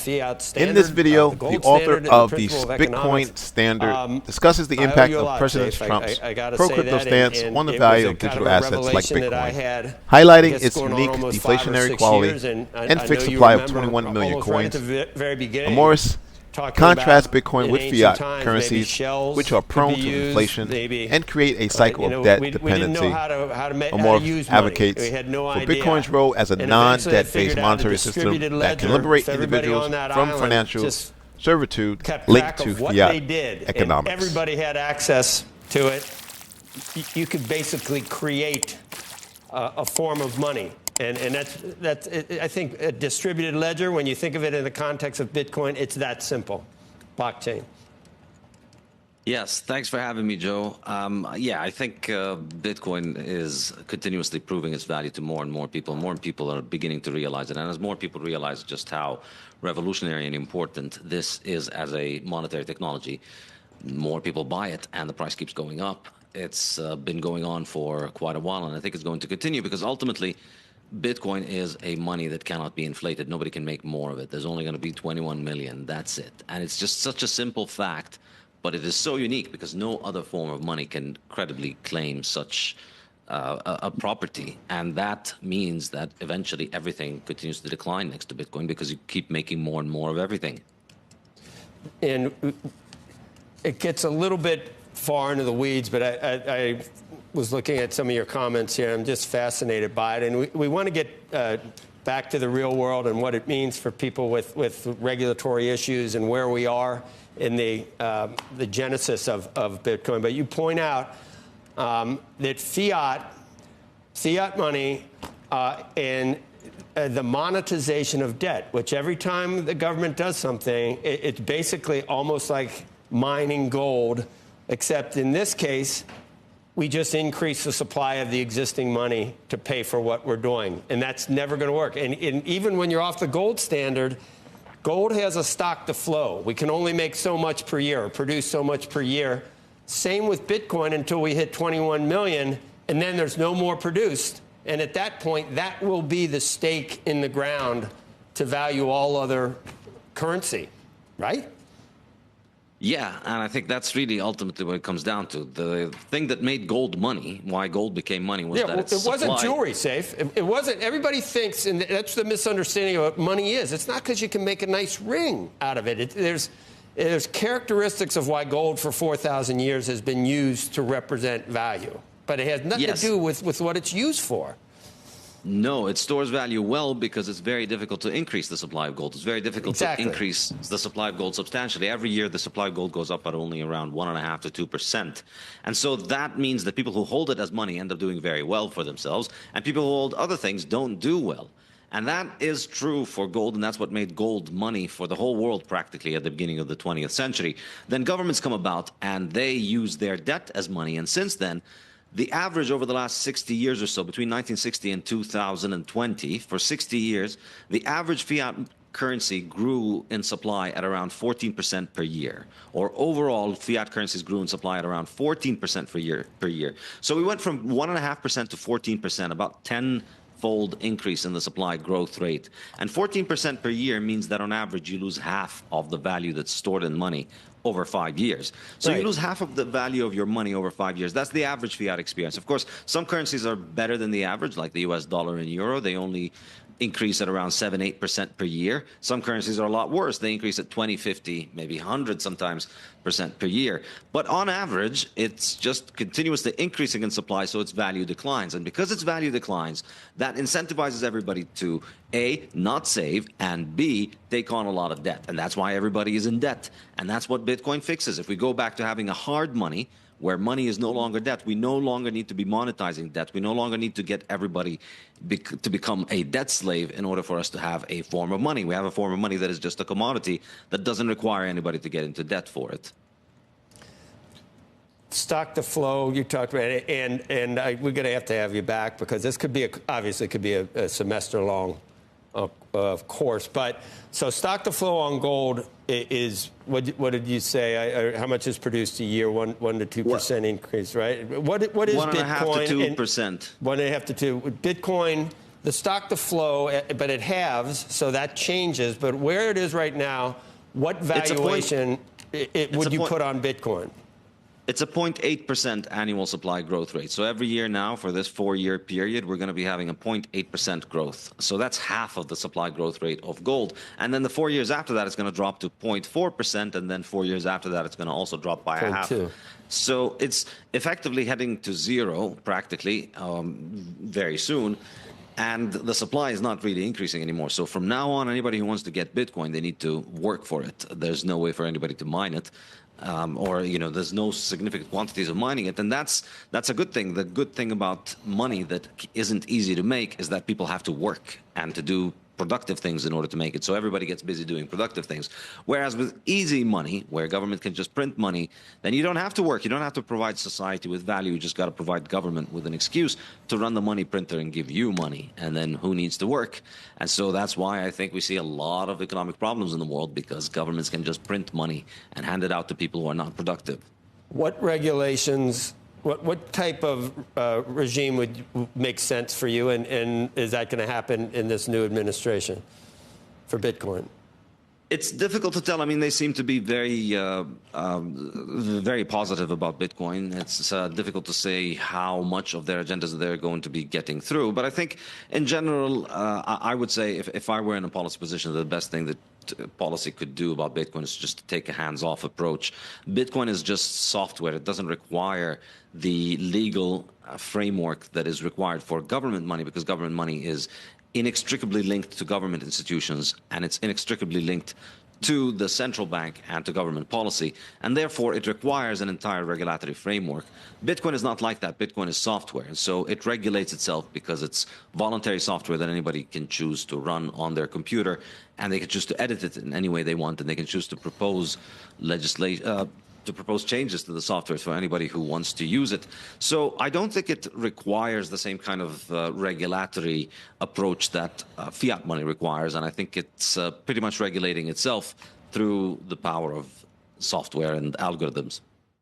fiat standard. In this video, the the author of the principle Bitcoin standard discusses the impact of President Trump's pro-crypto stance on the value of digital assets like Bitcoin, highlighting its unique deflationary quality and fixed supply of 21 million coins. Ammous contrasts Bitcoin with fiat currencies, which are prone to inflation and create a cycle of debt dependency. Ammous advocates for Bitcoin's role as a non-debt-based monetary system that can liberate individuals from financial servitude linked to fiat economics. Everybody had access to it. You could basically create a form of money. And that's I think a distributed ledger, when you think of it in the context of Bitcoin, it's that simple. Blockchain. Yes, thanks for having me, Joe. Yeah, I think Bitcoin is continuously proving its value to more and more people. More people are beginning to realize it. And as more people realize just how revolutionary and important this is as a monetary technology, more people buy it and the price keeps going up. It's been going on for quite a while, and I think it's going to continue because ultimately, Bitcoin is a money that cannot be inflated. Nobody can make more of it. There's only going to be 21 million. That's it. And it's just such a simple fact, but it is so unique because no other form of money can credibly claim such a property. And that means that eventually everything continues to decline next to Bitcoin because you keep making more and more of everything. And it gets a little bit far into the weeds, but I was looking at some of your comments here. I'm just fascinated by it. And we want to get back to the real world and what it means for people with regulatory issues and where we are in the genesis of Bitcoin. But you point out that fiat money and the monetization of debt, which every time the government does something, it's basically almost like mining gold, except in this case, we just increase the supply of the existing money to pay for what we're doing. And that's never going to work. And even when you're off the gold standard, gold has a stock to flow. We can only make so much per year, or produce so much per year. Same with Bitcoin until we hit 21 million, and then there's no more produced. And at that point, that will be the stake in the ground to value all other currency, right? Yeah, and I think that's really ultimately what it comes down to. The thing that made gold money, why gold became money, was that its supply. It wasn't jewelry, Saif. It wasn't. Everybody thinks, and that's the misunderstanding of what money is. It's not because you can make a nice ring out of it. There's characteristics of why gold for 4,000 years has been used to represent value. But it has nothing to do with what it's used for. No, it stores value well because it's very difficult to increase the supply of gold. It's very difficult to increase the supply of gold substantially. Every year, the supply of gold goes up at only around 1.5% to 2%. And so that means that people who hold it as money end up doing very well for themselves, and people who hold other things don't do well. And that is true for gold, and that's what made gold money for the whole world practically at the beginning of the 20th century. Then governments come about, and they use their debt as money, and since then, the average over the last 60 years or so, between 1960 and 2020, for 60 years, the average fiat currency grew in supply at around 14% per year. Or overall, fiat currencies grew in supply at around 14% per year. So we went from 1.5% to 14%, about 10-fold increase in the supply growth rate. And 14% per year means that on average, you lose half of the value that's stored in money over 5 years. So you lose half of the value of your money over 5 years. That's the average fiat experience. Of course, some currencies are better than the average, like the US dollar and euro. They only increase at around 7-8% per year. Some currencies are a lot worse. They increase at 20, 50, maybe 100 sometimes % per year. But on average, it's just continuously increasing in supply, so its value declines. And because its value declines, that incentivizes everybody to A, not save, and B, take on a lot of debt. And that's why everybody is in debt. And that's what Bitcoin fixes. If we go back to having a hard money, where money is no longer debt, we no longer need to be monetizing debt. We no longer need to get everybody to become a debt slave in order for us to have a form of money. We have a form of money that is just a commodity that doesn't require anybody to get into debt for it. Stock to flow, you talked about it, and we're going to have you back because this could be obviously could be a semester-long course. But so stock to flow on gold is what did you say? How much is produced a year? 1 to 2% increase, right? What is Bitcoin? 1.5 to 2%. 1.5 to 2. Bitcoin the stock to flow, but it halves, so that changes. But where it is right now, what valuation would you put on Bitcoin? It's a 0.8% annual supply growth rate. So every year now, for this 4-year period, we're going to be having a 0.8% growth. So that's half of the supply growth rate of gold. And then the 4 years after that, it's going to drop to 0.4%. And then 4 years after that, it's going to also drop by a half. So it's effectively heading to zero, practically, very soon. And the supply is not really increasing anymore. So from now on, anybody who wants to get Bitcoin, they need to work for it. There's no way for anybody to mine it. Or, you know, there's no significant quantities of mining it. And that's a good thing. The good thing about money that isn't easy to make is that people have to work and to do productive things in order to make it. So everybody gets busy doing productive things. Whereas with easy money, where government can just print money, then you don't have to work. You don't have to provide society with value. You just got to provide government with an excuse to run the money printer and give you money. And then who needs to work? And so that's why I think we see a lot of economic problems in the world, because governments can just print money and hand it out to people who are not productive. What regulations, what type of regime would make sense for you, and is that going to happen in this new administration for Bitcoin? It's difficult to tell. I mean, they seem to be very positive about Bitcoin. It's difficult to say how much of their agendas they're going to be getting through. But I think, in general, I would say if I were in a policy position, the best thing that policy could do about Bitcoin is just to take a hands-off approach. Bitcoin is just software. It doesn't require the legal framework that is required for government money, because government money is inextricably linked to government institutions, and it's inextricably linked to the central bank and to government policy, and therefore it requires an entire regulatory framework. Bitcoin is not like that. Bitcoin is software, and so it regulates itself because it's voluntary software that anybody can choose to run on their computer, and they can choose to edit it in any way they want, and they can choose to propose changes to the software for anybody who wants to use it. So I don't think it requires the same kind of regulatory approach that fiat money requires, and I think it's pretty much regulating itself through the power of software and algorithms.